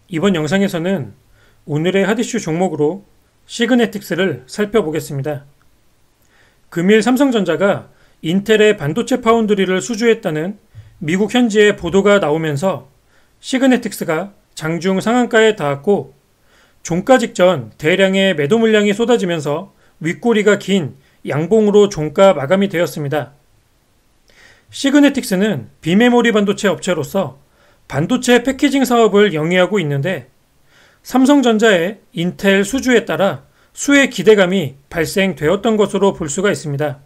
이번 영상에서는 오늘의 핫이슈 종목으로 시그네틱스를 살펴보겠습니다. 금일 삼성전자가 인텔의 반도체 파운드리를 수주했다는 미국 현지의 보도가 나오면서 시그네틱스가 장중 상한가에 닿았고, 종가 직전 대량의 매도 물량이 쏟아지면서 윗꼬리가 긴 양봉으로 종가 마감이 되었습니다. 시그네틱스는 비메모리 반도체 업체로서 반도체 패키징 사업을 영위하고 있는데, 삼성전자의 인텔 수주에 따라 수의 기대감이 발생되었던 것으로 볼 수가 있습니다.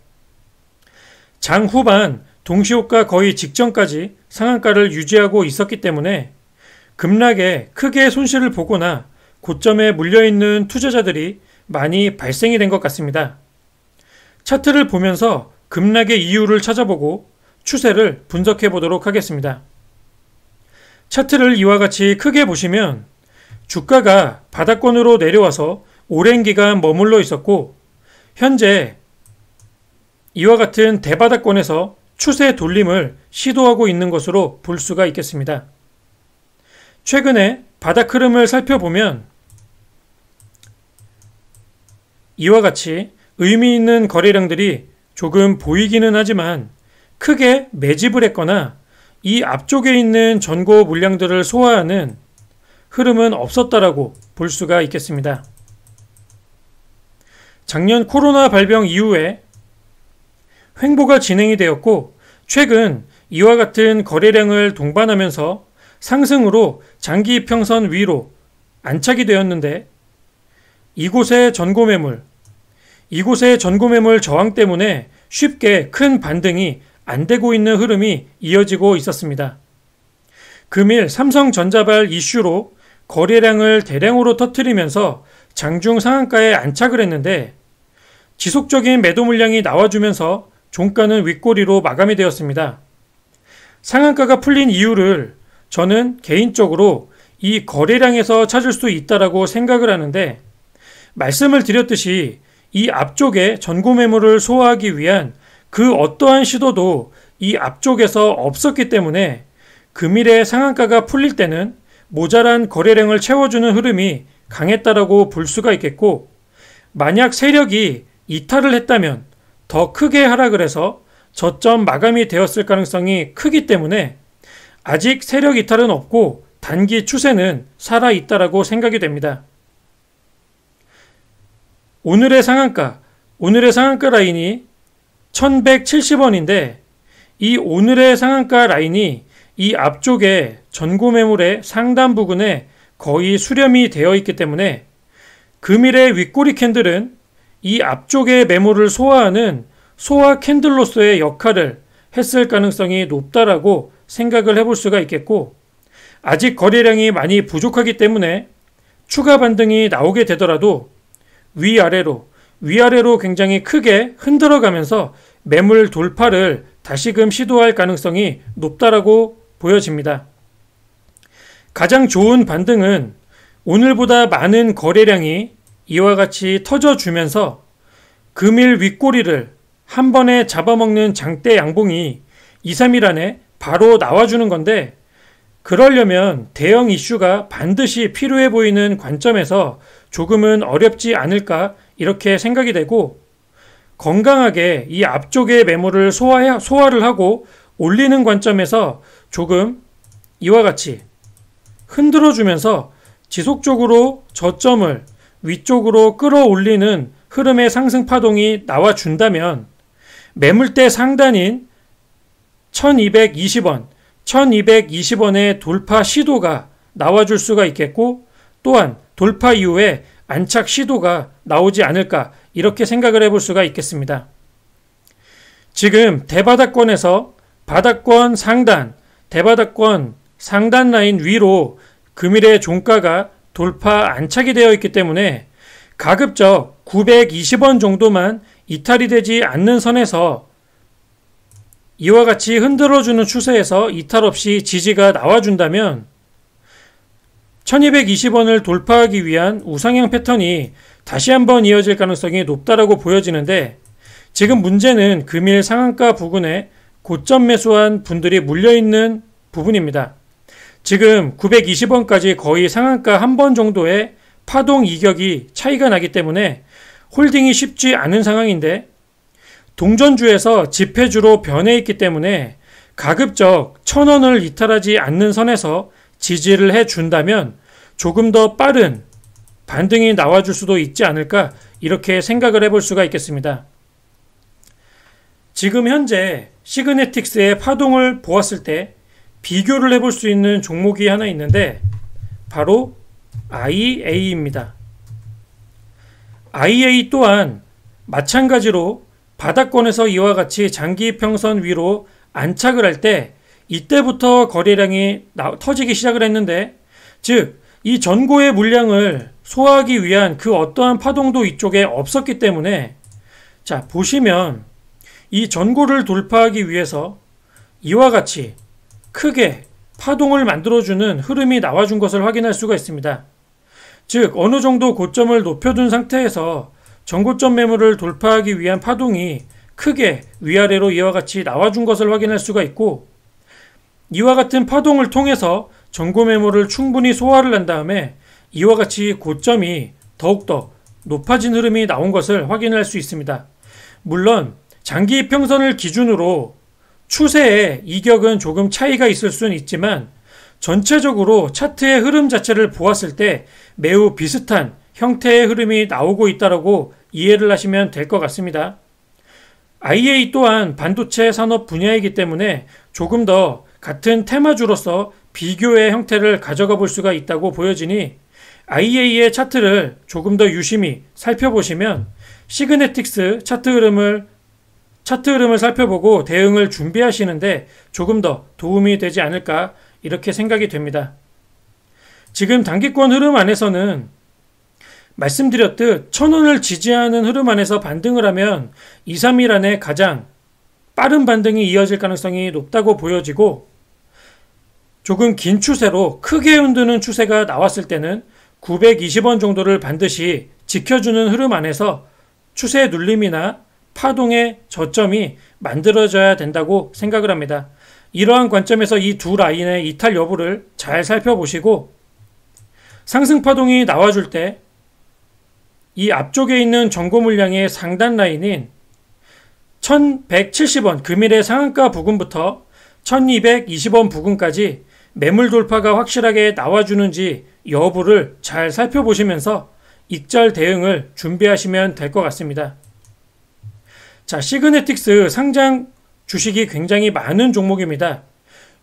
장 후반 동시호가 거의 직전까지 상한가를 유지하고 있었기 때문에 급락에 크게 손실을 보거나 고점에 물려있는 투자자들이 많이 발생이 된 것 같습니다. 차트를 보면서 급락의 이유를 찾아보고 추세를 분석해 보도록 하겠습니다. 차트를 이와 같이 크게 보시면 주가가 바닥권으로 내려와서 오랜 기간 머물러 있었고, 현재 이와 같은 대바닥권에서 추세 돌림을 시도하고 있는 것으로 볼 수가 있겠습니다. 최근에 바닥 흐름을 살펴보면 이와 같이 의미 있는 거래량들이 조금 보이기는 하지만 크게 매집을 했거나 이 앞쪽에 있는 전고 물량들을 소화하는 흐름은 없었다라고 볼 수가 있겠습니다. 작년 코로나 발병 이후에 횡보가 진행이 되었고, 최근 이와 같은 거래량을 동반하면서 상승으로 장기 이평선 위로 안착이 되었는데, 이곳의 전고 매물 저항 때문에 쉽게 큰 반등이 안 되고 있는 흐름이 이어지고 있었습니다. 금일 삼성전자발 이슈로 거래량을 대량으로 터뜨리면서 장중 상한가에 안착을 했는데, 지속적인 매도 물량이 나와주면서 종가는 윗꼬리로 마감이 되었습니다. 상한가가 풀린 이유를 저는 개인적으로 이 거래량에서 찾을 수 있다라고 생각을 하는데, 말씀을 드렸듯이 이 앞쪽에 전고 매물을 소화하기 위한 그 어떠한 시도도 이 앞쪽에서 없었기 때문에 금일의 상한가가 풀릴 때는 모자란 거래량을 채워주는 흐름이 강했다라고 볼 수가 있겠고, 만약 세력이 이탈을 했다면 더 크게 하락을 해서 저점 마감이 되었을 가능성이 크기 때문에 아직 세력 이탈은 없고 단기 추세는 살아있다라고 생각이 됩니다. 오늘의 상한가 라인이 1170원인데, 이 오늘의 상한가 라인이 이 앞쪽에 전고 매물의 상단 부근에 거의 수렴이 되어 있기 때문에 금일의 윗꼬리 캔들은 이 앞쪽의 매물을 소화하는 소화 캔들로서의 역할을 했을 가능성이 높다라고 생각을 해볼 수가 있겠고, 아직 거래량이 많이 부족하기 때문에 추가 반등이 나오게 되더라도 위아래로 굉장히 크게 흔들어가면서 매물 돌파를 다시금 시도할 가능성이 높다라고 보여집니다. 가장 좋은 반등은 오늘보다 많은 거래량이 이와 같이 터져주면서 금일 윗꼬리를 한 번에 잡아먹는 장대 양봉이 2, 3일 안에 바로 나와주는 건데, 그러려면 대형 이슈가 반드시 필요해 보이는 관점에서 조금은 어렵지 않을까 이렇게 생각이 되고, 건강하게 이 앞쪽의 매물을 소화를 하고 올리는 관점에서 조금 이와 같이 흔들어주면서 지속적으로 저점을 위쪽으로 끌어올리는 흐름의 상승 파동이 나와준다면 매물대 상단인 1220원의 돌파 시도가 나와줄 수가 있겠고, 또한 돌파 이후에 안착 시도가 나오지 않을까 이렇게 생각을 해볼 수가 있겠습니다. 지금 대바닥권에서 바닥권 상단, 대바닥권 상단 라인 위로 금일의 종가가 돌파 안착이 되어 있기 때문에 가급적 920원 정도만 이탈이 되지 않는 선에서 이와 같이 흔들어주는 추세에서 이탈 없이 지지가 나와준다면 1220원을 돌파하기 위한 우상향 패턴이 다시 한번 이어질 가능성이 높다라고 보여지는데, 지금 문제는 금일 상한가 부근에 고점 매수한 분들이 물려있는 부분입니다. 지금 920원까지 거의 상한가 한 번 정도의 파동 이격이 차이가 나기 때문에 홀딩이 쉽지 않은 상황인데, 동전주에서 지폐주로 변해 있기 때문에 가급적 1000원을 이탈하지 않는 선에서 지지를 해준다면 조금 더 빠른 반등이 나와줄 수도 있지 않을까, 이렇게 생각을 해볼 수가 있겠습니다. 지금 현재 시그네틱스의 파동을 보았을 때 비교를 해볼 수 있는 종목이 하나 있는데 바로 IA입니다. IA 또한 마찬가지로 바닥권에서 이와 같이 장기 평선 위로 안착을 할 때 이때부터 거래량이 터지기 시작을 했는데, 즉 이 전고의 물량을 소화하기 위한 그 어떠한 파동도 이쪽에 없었기 때문에, 자 보시면 이 전고를 돌파하기 위해서 이와 같이 크게 파동을 만들어주는 흐름이 나와준 것을 확인할 수가 있습니다. 즉 어느 정도 고점을 높여둔 상태에서 전고점 매물을 돌파하기 위한 파동이 크게 위아래로 이와 같이 나와준 것을 확인할 수가 있고, 이와 같은 파동을 통해서 전고 매물을 충분히 소화를 한 다음에 이와 같이 고점이 더욱더 높아진 흐름이 나온 것을 확인할 수 있습니다. 물론 장기 평선을 기준으로 추세의 이격은 조금 차이가 있을 수는 있지만 전체적으로 차트의 흐름 자체를 보았을 때 매우 비슷한 형태의 흐름이 나오고 있다고 이해를 하시면 될 것 같습니다. IA 또한 반도체 산업 분야이기 때문에 조금 더 같은 테마주로서 비교의 형태를 가져가 볼 수가 있다고 보여지니 IA의 차트를 조금 더 유심히 살펴보시면 시그네틱스 차트 흐름을 살펴보고 대응을 준비하시는데 조금 더 도움이 되지 않을까, 이렇게 생각이 됩니다. 지금 단기권 흐름 안에서는 말씀드렸듯 1000원을 지지하는 흐름 안에서 반등을 하면 2, 3일 안에 가장 빠른 반등이 이어질 가능성이 높다고 보여지고, 조금 긴 추세로 크게 흔드는 추세가 나왔을 때는 920원 정도를 반드시 지켜주는 흐름 안에서 추세의 눌림이나 파동의 저점이 만들어져야 된다고 생각을 합니다. 이러한 관점에서 이 두 라인의 이탈 여부를 잘 살펴보시고, 상승 파동이 나와줄 때 이 앞쪽에 있는 전고 물량의 상단 라인인 1170원 금일의 상한가 부근부터 1220원 부근까지 매물 돌파가 확실하게 나와주는지 여부를 잘 살펴보시면서 익절 대응을 준비하시면 될 것 같습니다. 자, 시그네틱스 상장 주식이 굉장히 많은 종목입니다.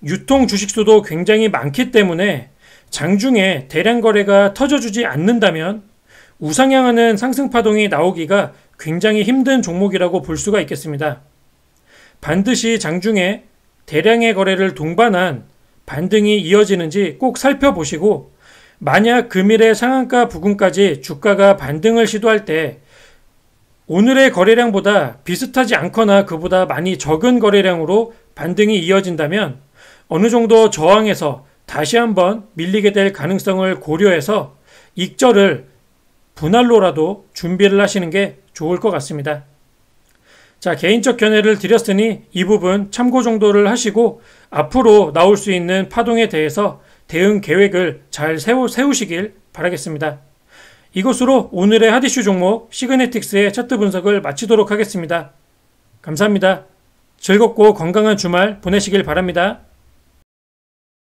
유통 주식수도 굉장히 많기 때문에 장중에 대량 거래가 터져주지 않는다면 우상향하는 상승 파동이 나오기가 굉장히 힘든 종목이라고 볼 수가 있겠습니다. 반드시 장중에 대량의 거래를 동반한 반등이 이어지는지 꼭 살펴보시고, 만약 금일의 상한가 부근까지 주가가 반등을 시도할 때 오늘의 거래량보다 비슷하지 않거나 그보다 많이 적은 거래량으로 반등이 이어진다면 어느 정도 저항해서 다시 한번 밀리게 될 가능성을 고려해서 익절을 분할로라도 준비를 하시는 게 좋을 것 같습니다. 자, 개인적 견해를 드렸으니 이 부분 참고 정도를 하시고 앞으로 나올 수 있는 파동에 대해서 대응 계획을 잘 세우시길 바라겠습니다. 이것으로 오늘의 핫이슈 종목 시그네틱스의 차트 분석을 마치도록 하겠습니다. 감사합니다. 즐겁고 건강한 주말 보내시길 바랍니다.